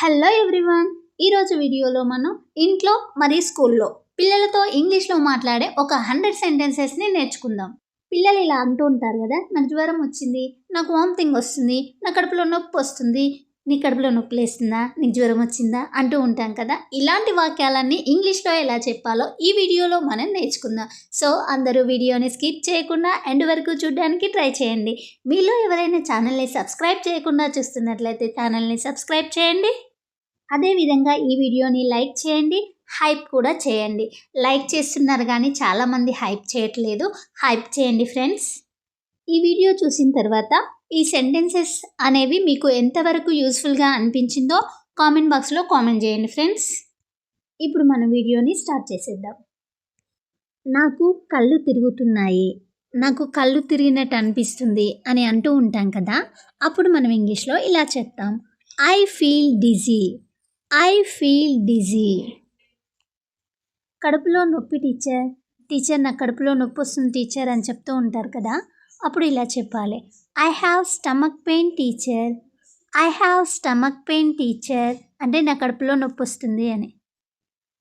Hello everyone. ఈరోజు వీడియోలో మనం ఇంట్లో మరియు స్కూల్లో పిల్లలతో ఇంగ్లీష్లో మాట్లాడే ఒక 100 సెంటెన్సెస్ని నేర్చుకుందాం. పిల్లలు ఇలా అంటూ ఉంటారు కదా, నాకు జ్వరం వచ్చింది, నాకు వామిటింగ్ వస్తుంది, నా కడుపులో నొప్పి వస్తుంది, నీ కడుపులో నొప్పి లేస్తుందా, నీకు జ్వరం వచ్చిందా అంటూ ఉంటాం కదా. ఇలాంటి వాక్యాలన్నీ ఇంగ్లీష్లో ఎలా చెప్పాలో ఈ వీడియోలో మనం నేర్చుకుందాం. సో అందరూ వీడియోని స్కిప్ చేయకుండా ఎండ్ వరకు చూడడానికి ట్రై చేయండి. మీలో ఎవరైనా ఛానల్ని సబ్స్క్రైబ్ చేయకుండా చూస్తున్నట్లయితే ఛానల్ని సబ్స్క్రైబ్ చేయండి. అదేవిధంగా ఈ వీడియోని లైక్ చేయండి, హైప్ కూడా చేయండి. లైక్ చేస్తున్నారు కానీ చాలామంది హైప్ చేయట్లేదు. హైప్ చేయండి ఫ్రెండ్స్. ఈ వీడియో చూసిన తర్వాత ఈ సెంటెన్సెస్ అనేవి మీకు ఎంతవరకు యూస్ఫుల్గా అనిపించిందో కామెంట్ బాక్స్లో కామెంట్ చేయండి ఫ్రెండ్స్. ఇప్పుడు మనం వీడియోని స్టార్ట్ చేసేద్దాం. నాకు కళ్ళు తిరుగుతున్నాయి, నాకు కళ్ళు తిరిగినట్టు అనిపిస్తుంది అని అంటూ ఉంటాం కదా. అప్పుడు మనం ఇంగ్లీష్లో ఇలా చెప్తాం, I feel dizzy, I feel dizzy. కడుపులో నొప్పి టీచర్, టీచర్ నాకు కడుపులో నొప్పి వస్తుంది టీచర్ అని చెప్తూ ఉంటారు కదా. అప్పుడు ఇలా చెప్పాలి, I have stomach pain teacher, I have stomach pain teacher. అంటే నా కడుపులో నొప్పి వస్తుంది అని.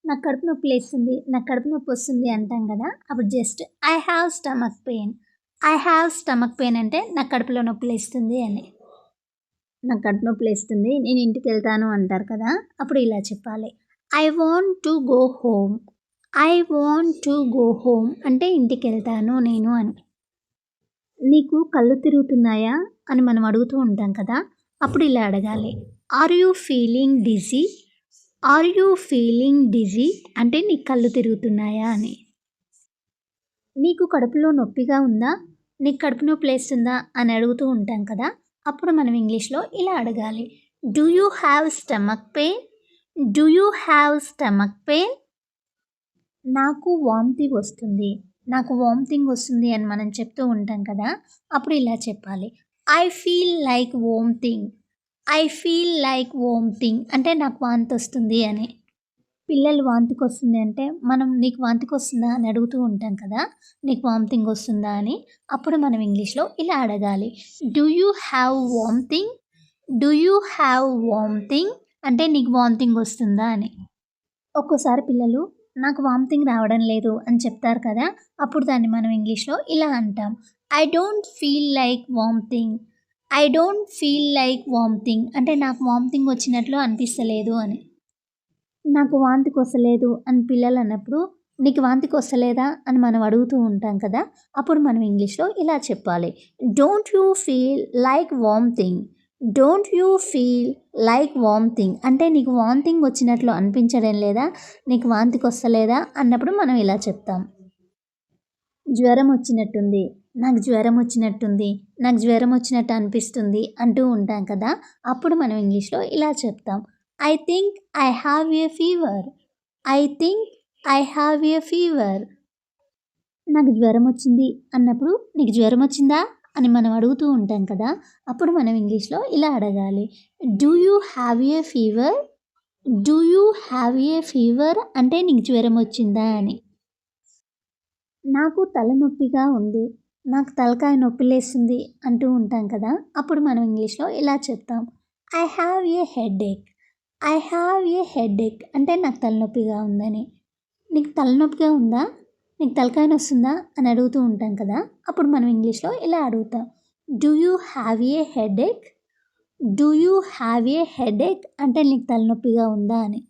నాకు కడుపు నొప్పి లేస్తుంది, నాకు కడుపు నొప్పి వస్తుంది అంటాం కదా. అప్పుడు just I have stomach pain, I have stomach pain అంటే నాకు కడుపులో నొప్పి లేస్తుంది అని. నాకు కడుపు నొప్పి లేస్తుంది, నేను ఇంటికి వెళ్తాను అంటారు కదా. అప్పుడు ఇలా చెప్పాలి, I want to go home, I want to go home అంటే ఇంటికి వెళ్తాను నేను అని. నీకు కళ్ళు తిరుగుతున్నాయా అని మనం అడుగుతూ ఉంటాం కదా. అప్పుడు ఇలా అడగాలి, are you feeling dizzy, are you feeling dizzy అంటే నీకు కళ్ళు తిరుగుతున్నాయా అని. నీకు కడుపులో నొప్పిగా ఉందా, నీకు కడుపు నొప్పి లేస్తుందా అని అడుగుతూ ఉంటాం కదా. అప్పుడు మనం ఇంగ్లీష్లో ఇలా అడగాలి, do you have stomach pain, do you have stomach pain. నాకు వామిటింగ్ వస్తుంది, నాకు వామిటింగ్ వస్తుంది అని మనం చెప్తూ ఉంటాం కదా. అప్పుడు ఇలా చెప్పాలి, I feel like vomiting, I feel like vomiting అంటే నాకు వాంతి వస్తుంది అని. పిల్లలు వాంతికి వస్తుంది అంటే మనం నీకు వాంతికి వస్తుందా అని అడుగుతూ ఉంటాం కదా, నీకు వామిటింగ్ వస్తుందా అని. అప్పుడు మనం ఇంగ్లీష్లో ఇలా అడగాలి, do you have vomiting, do you have vomiting అంటే నీకు వామిటింగ్ వస్తుందా అని. ఒక్కోసారి పిల్లలు నాకు వామిటింగ్ రావడం లేదు అని చెప్తారు కదా. అప్పుడు దాన్ని మనం ఇంగ్లీష్లో ఇలా అంటాం, I don't feel like vomiting, I don't feel like vomiting అంటే నాకు వామిటింగ్ వచ్చినట్లు అనిపిస్తలేదు అని. నాకు వాంతికి వస్తలేదు అని పిల్లలు అన్నప్పుడు నీకు వాంతికి వస్తలేదా అని మనం అడుగుతూ ఉంటాం కదా. అప్పుడు మనం ఇంగ్లీష్లో ఇలా చెప్పాలి, don't you feel like vomiting, don't you feel like vomiting అంటే నీకు వామిటింగ్ వచ్చినట్లు అనిపించడం లేదా, నీకు వాంతికి వస్తలేదా అన్నప్పుడు మనం ఇలా చెప్తాం. జ్వరం వచ్చినట్టుంది, నాకు జ్వరం వచ్చినట్టుంది, నాకు జ్వరం వచ్చినట్టు అనిపిస్తుంది అంటూ ఉంటాం కదా. అప్పుడు మనం ఇంగ్లీష్లో ఇలా చెప్తాం, I think I have a fever, I think I have a fever. నాకు జ్వరం వచ్చింది అన్నప్పుడు నీకు జ్వరం వచ్చిందా అని మనం అడుగుతూ ఉంటాం కదా. అప్పుడు మనం ఇంగ్లీష్లో ఇలా అడగాలి, do you have a fever, do you have a fever అంటే నీకు జ్వరం వచ్చిందా అని. నాకు తలనొప్పిగా ఉంది, నాకు తలకాయ నొప్పి లేస్తుంది అంటూ ఉంటాం కదా. అప్పుడు మనం ఇంగ్లీష్లో ఇలా చెప్తాం, I have a headache, I have a headache అంటే నాకు తలనొప్పిగా ఉందని. నీకు తలనొప్పిగా ఉందా, నీకు తలకాయ వస్తుందా అని అడుగుతూ ఉంటాం కదా. అప్పుడు మనం ఇంగ్లీష్లో ఇలా అడుగుతాం, do you have a headache, do you have a headache అంటే నీకు తలనొప్పిగా ఉందా అని.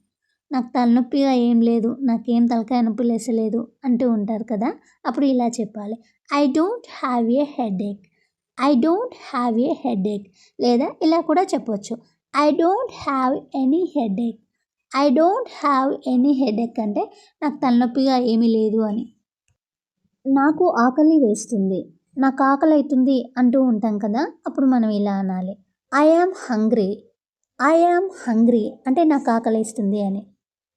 నాకు తలనొప్పిగా ఏం లేదు, నాకేం తలకాయ నొప్పి లేసలేదు అంటూ ఉంటారు కదా. అప్పుడు ఇలా చెప్పాలి, I don't have a headache, I don't have a headache. లేదా ఇలా కూడా చెప్పవచ్చు, I don't have any headache, I don't have any headache అంటే నాకు తలనొప్పిగా ఏమీ లేదు అని. నాకు ఆకలి వేస్తుంది, నాకు ఆకలి అవుతుంది అంటూ ఉంటాం కదా. అప్పుడు మనం ఇలా అనాలి, I am hungry, I am hungry అంటే నాకు ఆకలి వేస్తుంది అని.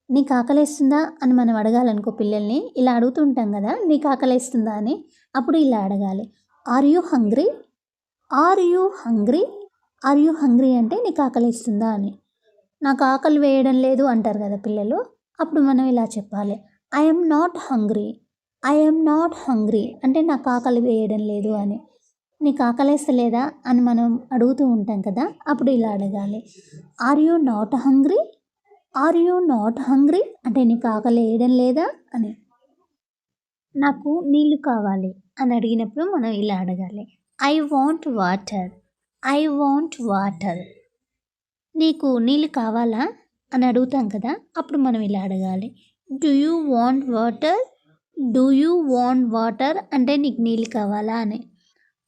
నీకు ఆకలేస్తుందా అని మనం అడగాలనుకో పిల్లల్ని, ఇలా అడుగుతుంటాం కదా, నీకు ఆకలేస్తుందా అని. అప్పుడు ఇలా అడగాలి, are you hungry, are you hungry, are you hungry అంటే నీకు ఆకలేస్తుందా అని. నాకు ఆకలి వేయడం లేదు అంటారు కదా పిల్లలు. అప్పుడు మనం ఇలా చెప్పాలి, I am not hungry, I am not hungry అంటే నాకు ఆకలి వేయడం లేదు అని. నీకు ఆకలేస్తలేదా అని మనం అడుగుతూ ఉంటాం కదా, అప్పుడు ఇలా అడగాలి. Are you not hungry? Are you not hungry అంటే నీకు ఆకలి వేయడం లేదా అని. నాకు నీళ్ళు కావాలి అని అడిగినప్పుడు మనం ఇలా అడగాలి. I want water. I want water. నీకు నీళ్ళు కావాలా అని అడుగుతాం కదా, అప్పుడు మనం ఇలా అడగాలి. Do you want water? Do you want water అంటే నీకు నీళ్ళు కావాలా అని.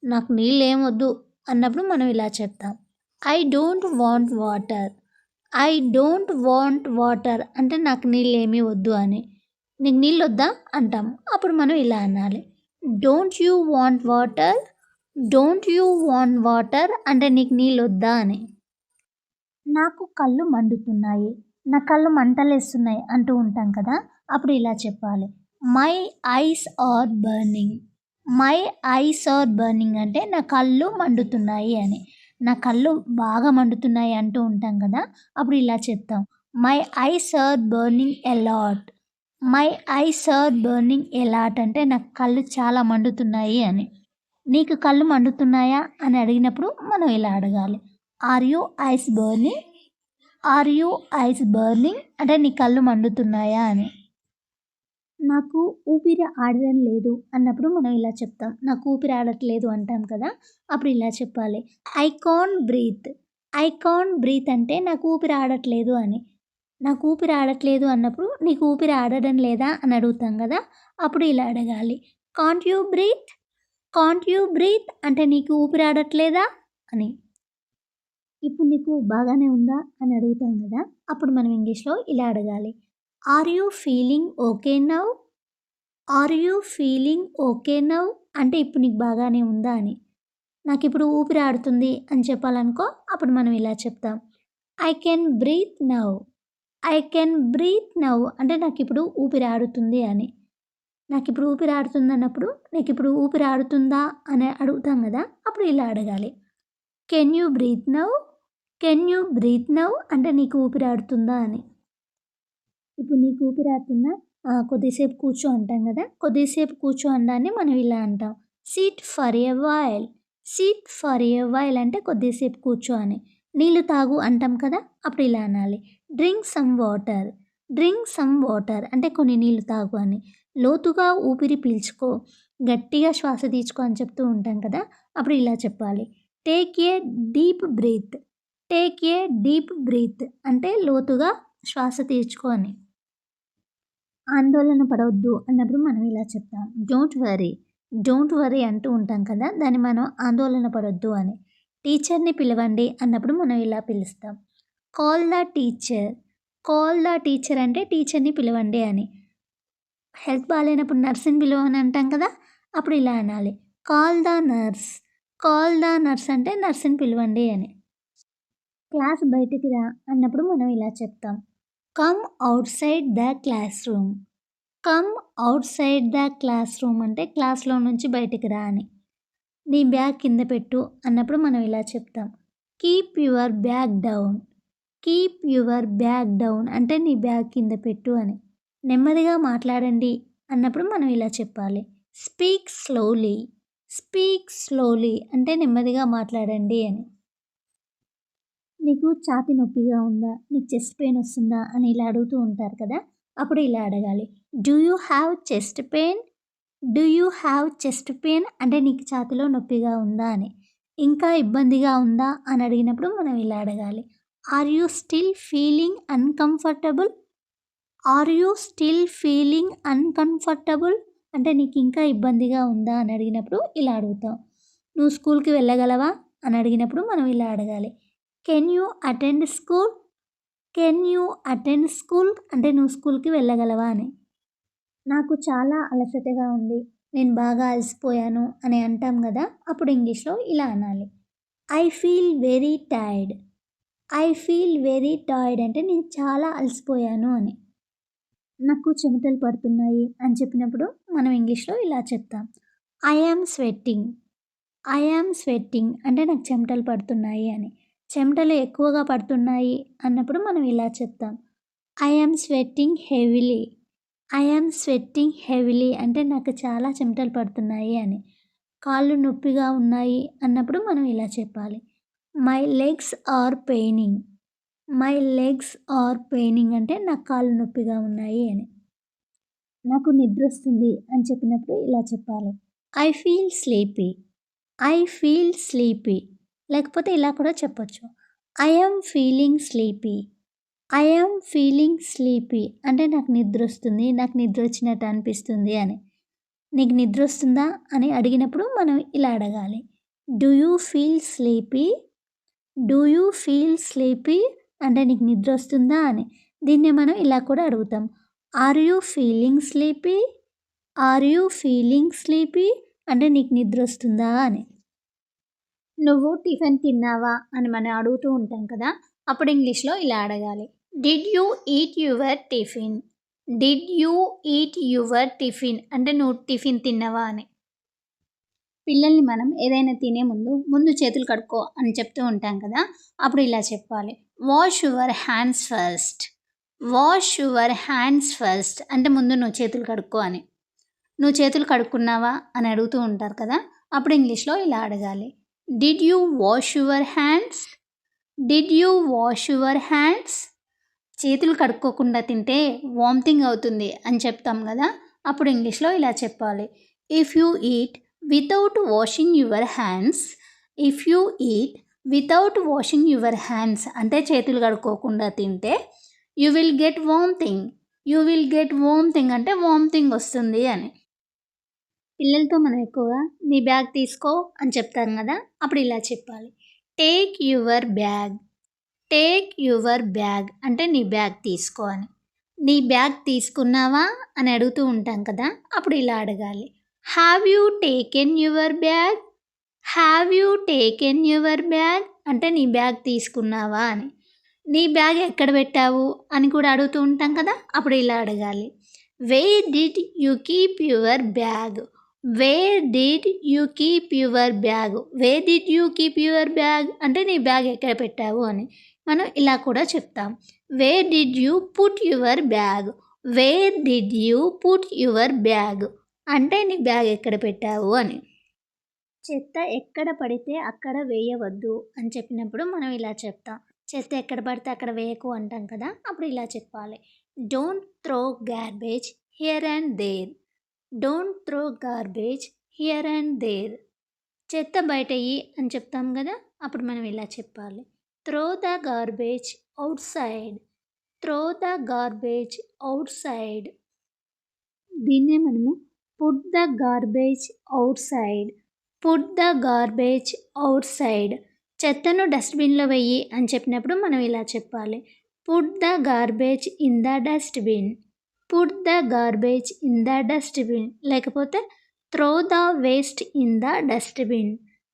నాకు నీళ్ళు ఏం వద్దు అన్నప్పుడు మనం ఇలా చెప్తాం. I don't want water. I don't want water అంటే నాకు నీళ్ళు ఏమీ వద్దు అని. నీకు నీళ్ళు వద్దా అంటాం, అప్పుడు మనం ఇలా అనాలి. Don't you want water? Don't you want water అంటే నీకు నీళ్ళు వద్దా అని. నాకు కళ్ళు మండుతున్నాయి, నా కళ్ళు మంటలేస్తున్నాయి అంటూ ఉంటాం కదా, అప్పుడు ఇలా చెప్పాలి. My eyes are burning. My eyes are burning అంటే నా కళ్ళు మండుతున్నాయి అని. నా కళ్ళు బాగా మండుతున్నాయి అంటూ ఉంటాం కదా, అప్పుడు ఇలా చెప్తాం. My eyes are burning a lot. My eyes are burning a lot అంటే నా కళ్ళు చాలా మండుతున్నాయి అని. నీకు కళ్ళు మండుతున్నాయా అని అడిగినప్పుడు మనం ఇలా అడగాలి. Are you eyes burning? Are you eyes burning అంటే నీ కళ్ళు మండుతున్నాయా అని. నాకు ఊపిరి ఆడడం లేదు అన్నప్పుడు మనం ఇలా చెప్తాం. నాకు ఊపిరి ఆడట్లేదు అంటాం కదా, అప్పుడు ఇలా చెప్పాలి. I can't breath. I can't breath అంటే నాకు ఊపిరి ఆడట్లేదు అని. నాకు ఊపిరి ఆడట్లేదు అన్నప్పుడు నీకు ఊపిరి ఆడడం లేదా అని అడుగుతాం కదా, అప్పుడు ఇలా అడగాలి. Can't you breath? Can't you breath అంటే నీకు ఊపిరి ఆడట్లేదా అని. ఇప్పుడు నీకు బాగానే ఉందా అని అడుగుతాం కదా, అప్పుడు మనం ఇంగ్లీష్లో ఇలా అడగాలి. Are you feeling okay now? Are you feeling okay now అంటే ఇప్పుడు నీకు బాగానే ఉందా అని. నాకు ఇప్పుడు ఊపిరి ఆడుతుంది అని చెప్పాలనుకో, అప్పుడు మనం ఇలా చెప్తాం. I can breathe now. I can breathe now అంటే నాకు ఇప్పుడు ఊపిరి ఆడుతుంది అని. నాకు ఇప్పుడు ఊపిరి ఆడుతుంది అన్నప్పుడు నీకు ఇప్పుడు ఊపిరి ఆడుతుందా అని అడుగుతాం కదా, అప్పుడు ఇలా అడగాలి. Can you breath now? Can you breath now అంటే నీకు ఊపిరి ఆడుతుందా అని. ఇప్పుడు నీకు ఊపిరి ఆడుతుందా? కొద్దిసేపు కూర్చో అంటాం కదా, కొద్దిసేపు కూర్చో అనడాన్ని మనం ఇలా అంటాం. SIT for a while. SIT for a while అంటే కొద్దిసేపు కూర్చో అని. నీళ్ళు తాగు అంటాం కదా, అప్పుడు ఇలా అనాలి. Drink some water. Drink some water అంటే కొన్ని నీళ్ళు తాగు అని. లోతుగా ఊపిరి పీల్చుకో, గట్టిగా శ్వాస తీసుకో అని చెప్తూ ఉంటాం కదా, అప్పుడు ఇలా చెప్పాలి. Take a deep breath. Take a deep breath అంటే లోతుగా శ్వాస తీర్చుకో అని. ఆందోళన పడవద్దు అన్నప్పుడు మనం ఇలా చెప్తాం. Don't worry. డోంట్ వరీ అంటూ ఉంటాం కదా, దాన్ని మనం ఆందోళన పడొద్దు అని. టీచర్ని పిలవండి అన్నప్పుడు మనం ఇలా పిలుస్తాం. Call the teacher. Call the teacher అంటే టీచర్ని పిలవండి అని. హెల్త్ బాగాలేనప్పుడు నర్స్ని పిలవని అంటాం కదా, అప్పుడు ఇలా అనాలి. Call the nurse. Call the nurse అంటే నర్స్ని పిలవండి అని. క్లాస్ బయటికి రా అన్నప్పుడు మనం ఇలా చెప్తాం. Come out side the class room. Come out side the class room అంటే క్లాస్లో నుంచి బయటికి రా అని. నీ బ్యాగ్ కింద పెట్టు అన్నప్పుడు మనం ఇలా చెప్తాం. Keep your bag down. Keep your bag down అంటే నీ బ్యాగ్ కింద పెట్టు అని. నెమ్మదిగా మాట్లాడండి అన్నప్పుడు మనం ఇలా చెప్పాలి. Speak slowly. స్పీక్ స్లోలీ అంటే నెమ్మదిగా మాట్లాడండి అని. నీకు ఛాతీ నొప్పిగా ఉందా? నీకు చెస్ట్ పెయిన్ వస్తుందా అని ఇలా అడుగుతూ ఉంటారు కదా, అప్పుడు ఇలా అడగాలి. Do you have chest pain? Do you have chest pain అంటే నీకు ఛాతీలో నొప్పిగా ఉందా అని. ఇంకా ఇబ్బందిగా ఉందా అని అడిగినప్పుడు మనం ఇలా అడగాలి. Are you still feeling uncomfortable? Are you still feeling uncomfortable అంటే నీకు ఇంకా ఇబ్బందిగా ఉందా అని అడిగినప్పుడు ఇలా అడుగుతాం. నువ్వు స్కూల్‌కి వెళ్ళగలవా అని అడిగినప్పుడు మనం ఇలా అడగాలి. Can you attend school? Can you attend school అంటే నువ్వు స్కూల్‌కి వెళ్ళగలవా అని. నాకు చాలా అలసటగా ఉంది, నేను బాగా అలసిపోయాను అని అంటాం కదా, అప్పుడు ఇంగ్లీష్లో ఇలా అనాలి. I feel very tired. I feel very tired అంటే నేను చాలా అలసిపోయాను అని. నాకు చెమటలు పడుతున్నాయి అని చెప్పినప్పుడు మనం ఇంగ్లీష్లో ఇలా చెప్తాం. I am sweating. I am sweating అంటే నాకు చెమటలు పడుతున్నాయి అని. చెమటలు ఎక్కువగా పడుతున్నాయి అన్నప్పుడు మనం ఇలా చెప్తాం. I am sweating heavily. I am sweating heavily అంటే నాకు చాలా చెమటలు పడుతున్నాయి అని. కాళ్ళు నొప్పిగా ఉన్నాయి అన్నప్పుడు మనం ఇలా చెప్పాలి. My legs are paining. My legs are paining అంటే నాకు కాళ్ళు నొప్పిగా ఉన్నాయి అని. నాకు నిద్రొస్తుంది అని చెప్పినప్పుడు ఇలా చెప్పాలి. I feel sleepy. I feel sleepy. లేకపోతే ఇలా కూడా చెప్పొచ్చు. I am feeling sleepy. I am feeling sleepy అంటే నాకు నిద్రొస్తుంది. నాకు నిద్రొచ్చినట్టు అనిపిస్తుంది అని. నీకు నిద్రొస్తుందా అని అడిగినప్పుడు మనం ఇలా అడగాలి. Do you feel sleepy? Do you feel sleepy అంటే నీకు నిద్రొస్తుందా అని. దీన్నే మనం ఇలా కూడా అడుగుతాం. Are you feeling sleepy? Are you feeling sleepy అంటే నీకు నిద్రొస్తుందా అని. నువ్వు టిఫిన్ తిన్నావా అని మనం అడుగుతూ ఉంటాం కదా! అప్పుడు ఇంగ్లీష్‌లో ఇలా అడగాలి. Did you eat your tiffin? Did you eat your tiffin అంటే నువ్వు టిఫిన్ తిన్నావా అని. పిల్లల్ని మనం ఏదైనా తినే ముందు చేతులు కడుక్కో అని చెప్తూ ఉంటాం కదా! అప్పుడు ఇలా చెప్పాలి. Wash your hands first. Wash your hands first అంటే ముందు నువ్వు చేతులు కడుక్కో అని. నువ్వు చేతులు కడుక్కున్నావా అని అడుగుతూ ఉంటారు కదా! అప్పుడు ఇంగ్లీష్‌లో ఇలా అడగాలి. Did you wash your hands? Did you wash your hands? చేతులు కడుక్కోకుండా తింటే వామిటింగ్ అవుతుంది అని చెప్తాం కదా! అప్పుడు ఇంగ్లీష్‌లో ఇలా చెప్పాలి. If you eat without washing your hands. If you eat without washing your hands అంటే చేతులు కడుక్కోకుండా తింటే you will get vomiting. You will get vomiting అంటే వామిటింగ్ వస్తుంది అని. పిల్లలతో మనం ఎక్కువగా నీ బ్యాగ్ తీసుకో అని చెప్తాం కదా! అప్పుడు ఇలా చెప్పాలి. Take your bag. Take your bag అంటే నీ బ్యాగ్ తీసుకో అని. నీ బ్యాగ్ తీసుకున్నావా అని అడుగుతూ ఉంటాం కదా! అప్పుడు ఇలా అడగాలి. Have you taken your bag? Have you taken your bag అంటే నీ బ్యాగ్ తీసుకున్నావా అని. నీ బ్యాగ్ ఎక్కడ పెట్టావు అని కూడా అడుగుతూ ఉంటాం కదా! అప్పుడు ఇలా అడగాలి. Where did you keep your bag? Where did you keep your bag? Where did you keep your bag అంటే నీ బ్యాగ్ ఎక్కడ పెట్టావు అని. మనం ఇలా కూడా చెప్తాం. Where did you put your bag? Where did you put your bag అంటే నీ బ్యాగ్ ఎక్కడ పెట్టావు అని. చెత్త ఎక్కడ పడితే అక్కడ వేయవద్దు అని చెప్పినప్పుడు మనం ఇలా చెప్తాం. చెత్త ఎక్కడ పడితే అక్కడ వేయకు అంటాం కదా! అప్పుడు ఇలా చెప్పాలి. Don't throw garbage here and there. Don't throw garbage here and there. చెత్త బయటెయ్యి అని చెప్తాం కదా! అప్పుడు మనం ఇలా చెప్పాలి. Throw the garbage outside. Throw the garbage outside. దీన్నే మనము put the garbage outside. Put the garbage outside. చెత్తను డస్ట్‌బిన్‌లో వెయ్యి అని చెప్పినప్పుడు మనం ఇలా చెప్పాలి. Put the garbage in the dustbin. Put the garbage in the dustbin లేకపోతే throw the waste in the dustbin.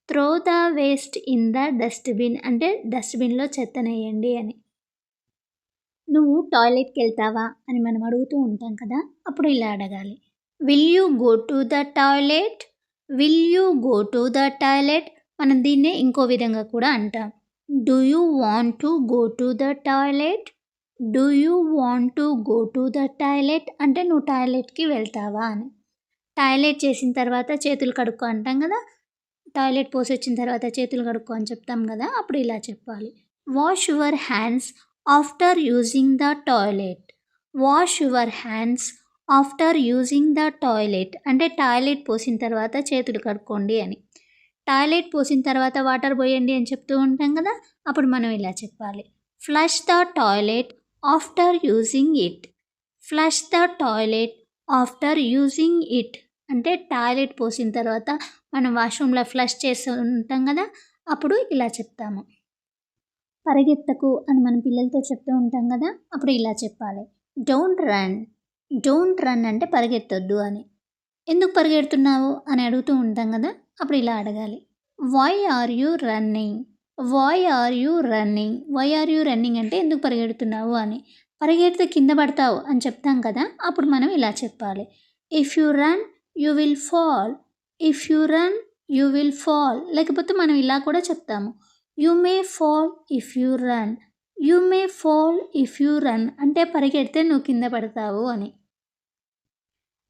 Throw the waste in the dustbin అంటే డస్ట్‌బిన్‌లో చెత్తనేయండి అని. నువ్వు టాయిలెట్‌కి వెళ్తావా అని మనం అడుగుతూ ఉంటాం కదా! అప్పుడు ఇలా అడగాలి. Will you go to the toilet? Will you go to the toilet? మనం దీన్నే ఇంకో విధంగా కూడా అంటాం. Do you want to go to the toilet? Do you want to go to the toilet అంటే నువ్వు టాయిలెట్‌కి వెళ్తావా అని. టాయిలెట్ చేసిన తర్వాత చేతులు కడుక్కో అంటాం కదా! టాయిలెట్ పోసొచ్చిన తర్వాత చేతులు కడుక్కో అని చెప్తాం కదా! అప్పుడు ఇలా చెప్పాలి. Wash your hands after using the toilet. Wash your hands after using the toilet అంటే టాయిలెట్ పోసిన తర్వాత చేతులు కడుక్కోండి అని. టాయిలెట్ పోసిన తర్వాత వాటర్ పోయండి అని చెప్తూ ఉంటాం కదా! అప్పుడు మనం ఇలా చెప్పాలి. Flush the toilet after using it. Flush the toilet after using it అంటే టాయిలెట్ పోసిన తర్వాత మనం వాష్రూమ్‌లో ఫ్లష్ చేస్తూ ఉంటాం కదా! అప్పుడు ఇలా చెప్తాము. పరిగెత్తకు అని మన పిల్లలతో చెప్తూ ఉంటాం కదా! అప్పుడు ఇలా చెప్పాలి. Don't run. డోంట్ రన్ అంటే పరిగెత్తొద్దు అని. ఎందుకు పరిగెడుతున్నావు అని అడుగుతూ ఉంటాం కదా! అప్పుడు ఇలా అడగాలి. Why are you running? Why are you running? Why are you running అంటే ఎందుకు పరిగెడుతున్నావు అని. పరిగెడితే కింద పడతావు అని చెప్తాం కదా! అప్పుడు మనం ఇలా చెప్పాలి. If you run you will fall. If you run you will fall లేకపోతే మనం ఇలా కూడా చెప్తాము. You may fall if you run. You may fall if you run అంటే పరిగెడితే నువ్వు కింద పడతావు అని.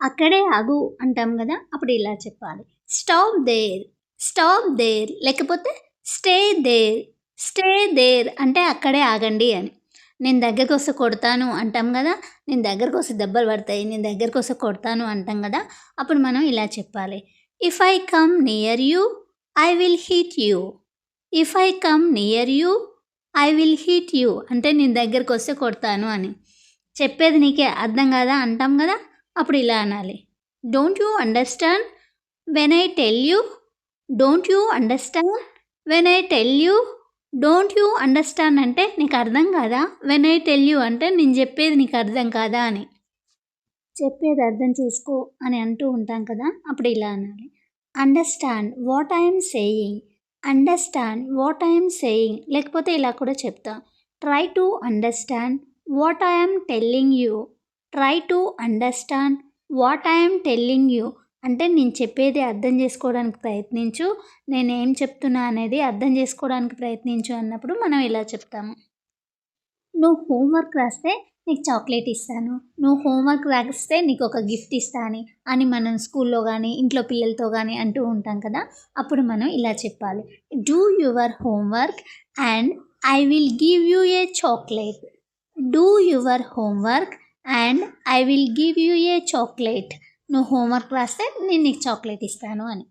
అక్కడే ఆగు అంటాం కదా! అప్పుడు ఇలా చెప్పాలి. స్టాప్ దేర్, స్టాప్ దేర్, లేకపోతే స్టే దేర్, స్టే దేర్ అంటే అక్కడే ఆగండి అని. నేను దగ్గరికి వస్తే కొడతాను అంటాం కదా, నేను దగ్గరికి వస్తే దెబ్బలు పడతాయి, నేను దగ్గరికి వస్తే కొడతాను అంటాం కదా, అప్పుడు మనం ఇలా చెప్పాలి. If I come near you I will hit you. If I come near you I will hit you అంటే నేను దగ్గరికి వస్తే కొడతాను అని. చెప్పేది నీకే అర్థం కాదా అంటాం కదా, అప్పుడు ఇలా అనాలి. Don't you understand when I tell you, don't you understand when I tell you, don't you understand అంటే నీకు అర్థం కాదా, వెన్ ఐ టెల్ యూ అంటే నేను చెప్పేది నీకు అర్థం కాదా అని. చెప్పేది అర్థం చేసుకో అని అంటూ ఉంటాం కదా, అప్పుడు ఇలా అనాలి. Understand what I'm saying, understand what I'm saying, లేకపోతే ఇలా కూడా చెప్తా. Try to understand what I'm telling you, try to understand what I'm telling you అంటే నేను చెప్పేది అర్థం చేసుకోవడానికి ప్రయత్నించు, నేనేం చెప్తున్నా అనేది అర్థం చేసుకోవడానికి ప్రయత్నించు అన్నప్పుడు మనం ఇలా చెప్తాము. నువ్వు హోంవర్క్ రాస్తే నీకు చాక్లెట్ ఇస్తాను, నువ్వు హోంవర్క్ రాస్తే నీకు ఒక గిఫ్ట్ ఇస్తాను అని మనం స్కూల్లో కానీ ఇంట్లో పిల్లలతో కానీ అంటూ ఉంటాం కదా, అప్పుడు మనం ఇలా చెప్పాలి. Do your homework and I will give you A chocolate. Do your homework and I will give you A chocolate. నువ్వు హోంవర్క్ రాస్తే నేను నీకు చాక్లెట్ ఇస్తాను అని.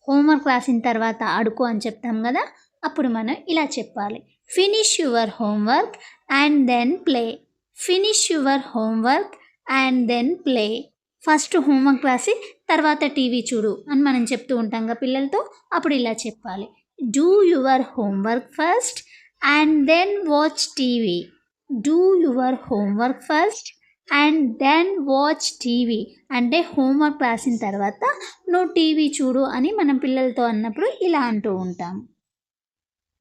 హోంవర్క్ రాసిన తర్వాత అడుకో అని చెప్తాం కదా, అప్పుడు మనం ఇలా చెప్పాలి. Finish your homework and then play. Finish your homework and then play. First homework రాసి తర్వాత టీవీ చూడు అని మనం చెప్తూ ఉంటాం కదా పిల్లలతో, అప్పుడు ఇలా చెప్పాలి. Do your homework first and then watch TV. Do your homework first and then watch TV అంటే హోంవర్క్ రాసిన తర్వాత నువ్వు టీవీ చూడు అని మనం పిల్లలతో అన్నప్పుడు ఇలా అంటూ ఉంటాం.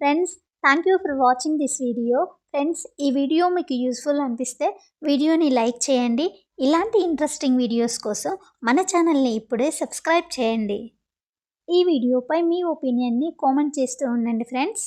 Friends, thank you for watching this video. Friends, ఈ వీడియో మీకు యూస్ఫుల్ అనిపిస్తే వీడియోని లైక్ చేయండి. ఇలాంటి ఇంట్రెస్టింగ్ వీడియోస్ కోసం మన ఛానల్ని ఇప్పుడే సబ్స్క్రైబ్ చేయండి. ఈ వీడియోపై మీ ఒపీనియన్ని కామెంట్ చేస్తూ ఉండండి ఫ్రెండ్స్.